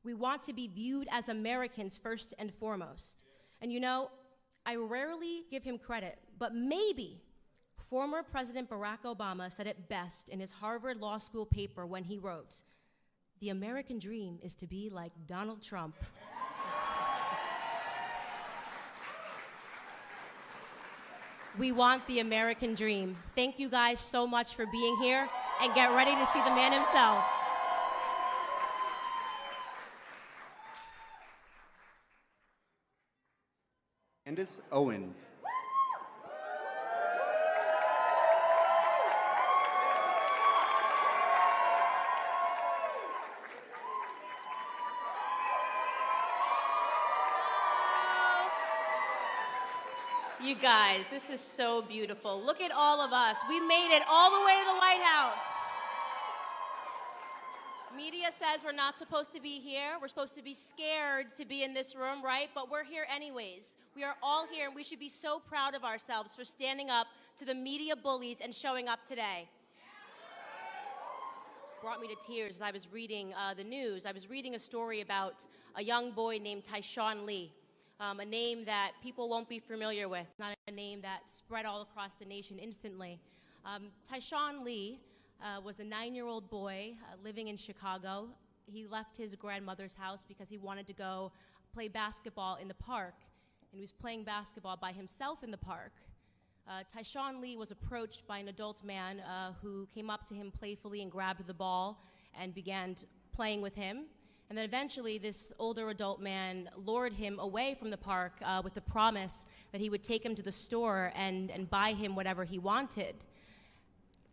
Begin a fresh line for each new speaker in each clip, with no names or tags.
We want to be viewed as Americans first and foremost. And you know, I rarely give him credit, but maybe former President Barack Obama said it best in his Harvard Law School paper when he wrote, "The American dream is to be like Donald Trump." We want the American dream. Thank you guys so much for being here, and get ready to see the man himself.
Candace Owens.
You guys, this is so beautiful. Look at all of us. We made it all the way to the White House. Media says we're not supposed to be here. We're supposed to be scared to be in this room, right? But we're here anyways. We are all here, and we should be so proud of ourselves for standing up to the media bullies and showing up today. Brought me to tears as I was reading the news. I was reading a story about a young boy named Tyshawn Lee. A name that people won't be familiar with, not a name that spread all across the nation instantly. Tyshawn Lee was a 9-year-old boy living in Chicago. He left his grandmother's house because he wanted to go play basketball in the park, and he was playing basketball by himself in the park. Tyshawn Lee was approached by an adult man who came up to him playfully and grabbed the ball and began playing with him. And then eventually, this older adult man lured him away from the park with the promise that he would take him to the store and buy him whatever he wanted.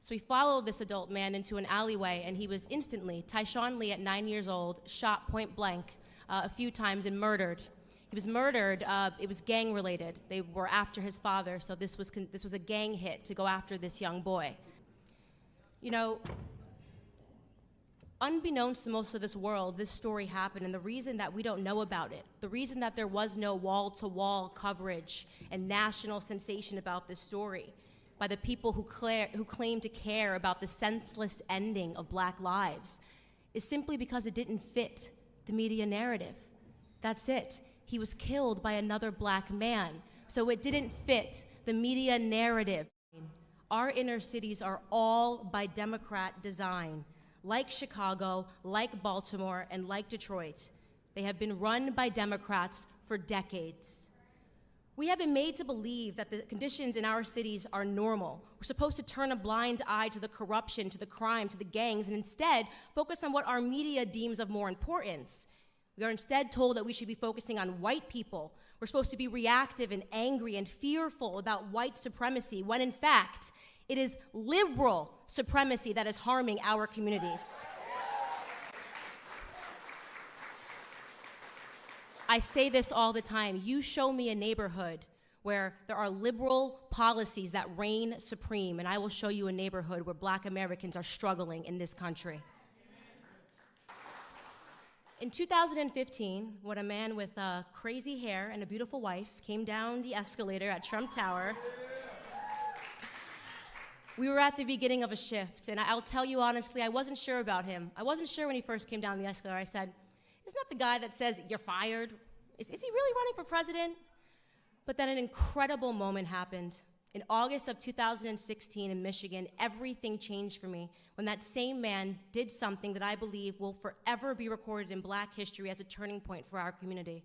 So he followed this adult man into an alleyway, and he was instantly, Tyshawn Lee at 9 years old, shot point blank a few times and murdered. He was murdered, it was gang related. They were after his father, so this was a gang hit to go after this young boy. You know, unbeknownst to most of this world, this story happened, and the reason that we don't know about it, the reason that there was no wall-to-wall coverage and national sensation about this story by the people who claim to care about the senseless ending of Black lives, is simply because it didn't fit the media narrative. That's it. He was killed by another Black man, so it didn't fit the media narrative. Our inner cities are all by Democrat design. Like Chicago, like Baltimore, and like Detroit, they have been run by Democrats for decades. We have been made to believe that the conditions in our cities are normal. We're supposed to turn a blind eye to the corruption, to the crime, to the gangs, and instead focus on what our media deems of more importance. We are instead told that we should be focusing on white people. We're supposed to be reactive and angry and fearful about white supremacy, when in fact, it is liberal supremacy that is harming our communities. I say this all the time. You show me a neighborhood where there are liberal policies that reign supreme, and I will show you a neighborhood where Black Americans are struggling in this country. In 2015, when a man with crazy hair and a beautiful wife came down the escalator at Trump Tower, we were at the beginning of a shift, and I'll tell you honestly, I wasn't sure about him. I wasn't sure when he first came down the escalator. I said, isn't that the guy that says, you're fired? Is he really running for president? But then an incredible moment happened. In August of 2016 in Michigan, everything changed for me when that same man did something that I believe will forever be recorded in Black history as a turning point for our community.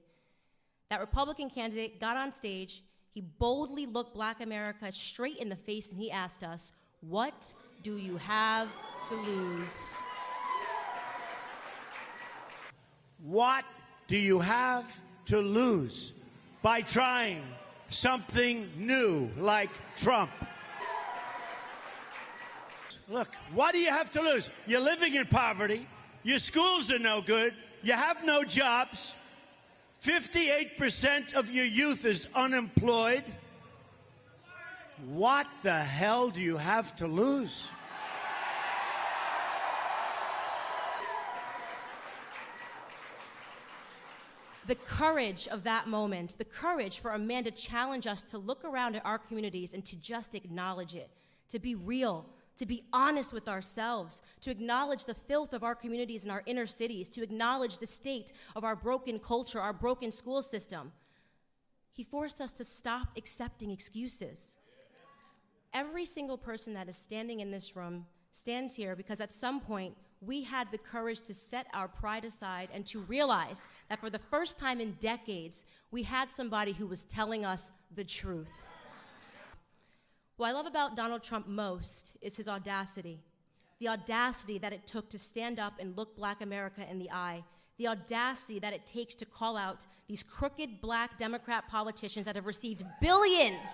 That Republican candidate got on stage, he boldly looked Black America straight in the face, and he asked us, what do you have to lose?
What do you have to lose by trying something new like Trump? Look, what do you have to lose? You're living in poverty. Your schools are no good. You have no jobs. 58% of your youth is unemployed. What the hell do you have to lose?
The courage of that moment, the courage for a man to challenge us to look around at our communities and to just acknowledge it, to be real, to be honest with ourselves, to acknowledge the filth of our communities and our inner cities, to acknowledge the state of our broken culture, our broken school system. He forced us to stop accepting excuses. Every single person that is standing in this room stands here because at some point we had the courage to set our pride aside and to realize that for the first time in decades, we had somebody who was telling us the truth. What I love about Donald Trump most is his audacity. The audacity that it took to stand up and look Black America in the eye. The audacity that it takes to call out these crooked Black Democrat politicians that have received billions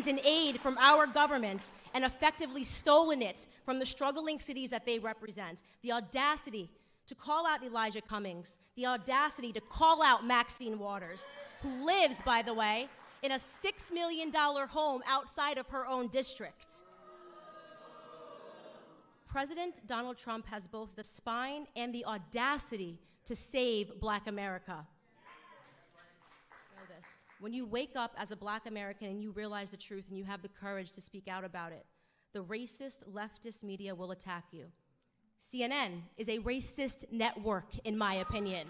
in aid from our government and effectively stolen it from the struggling cities that they represent. The audacity to call out Elijah Cummings. The audacity to call out Maxine Watters, who lives, by the way, in a $6 million home outside of her own district. President Donald Trump has both the spine and the audacity to save Black America. Know this. When you wake up as a Black American and you realize the truth and you have the courage to speak out about it, the racist leftist media will attack you. CNN is a racist network, in my opinion.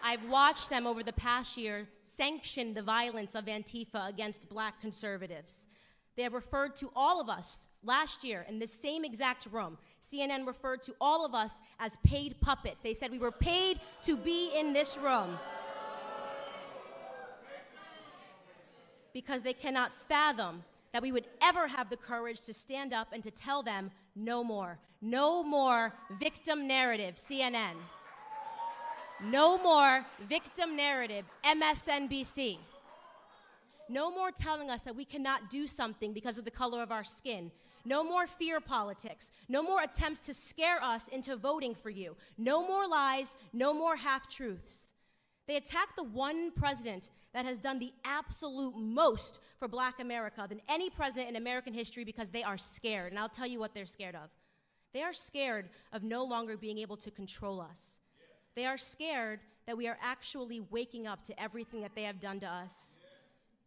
I've watched them over the past year sanction the violence of Antifa against Black conservatives. They have referred to all of us last year in this same exact room. CNN referred to all of us as paid puppets. They said we were paid to be in this room because they cannot fathom that we would ever have the courage to stand up and to tell them no more. No more victim narrative, CNN. No more victim narrative, MSNBC. No more telling us that we cannot do something because of the color of our skin. No more fear politics. No more attempts to scare us into voting for you. No more lies, no more half-truths. They attack the one president that has done the absolute most for Black America than any president in American history because they are scared. And I'll tell you what they're scared of. They are scared of no longer being able to control us. They are scared that we are actually waking up to everything that they have done to us.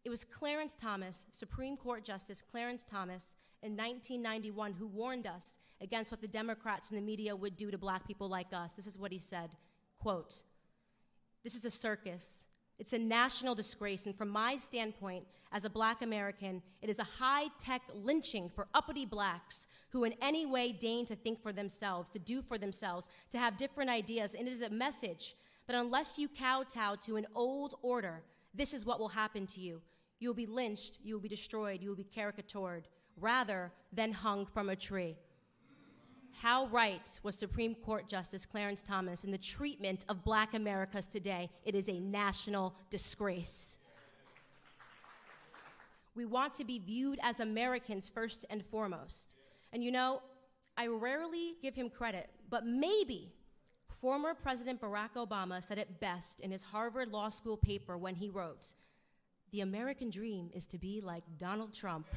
It was Clarence Thomas, Supreme Court Justice Clarence Thomas, in 1991 who warned us against what the Democrats and the media would do to Black people like us. This is what he said, quote, "This is a circus. It's a national disgrace, and from my standpoint as a Black American, it is a high-tech lynching for uppity Blacks who in any way deign to think for themselves, to do for themselves, to have different ideas, and it is a message that unless you kowtow to an old order, this is what will happen to you. You will be lynched, you will be destroyed, you will be caricatured, rather than hung from a tree." How right was Supreme Court Justice Clarence Thomas in the treatment of Black Americans today? It is a national disgrace. We want to be viewed as Americans first and foremost. And you know, I rarely give him credit, but maybe former President Barack Obama said it best in his Harvard Law School paper when he wrote, "The American dream is to be like Donald Trump."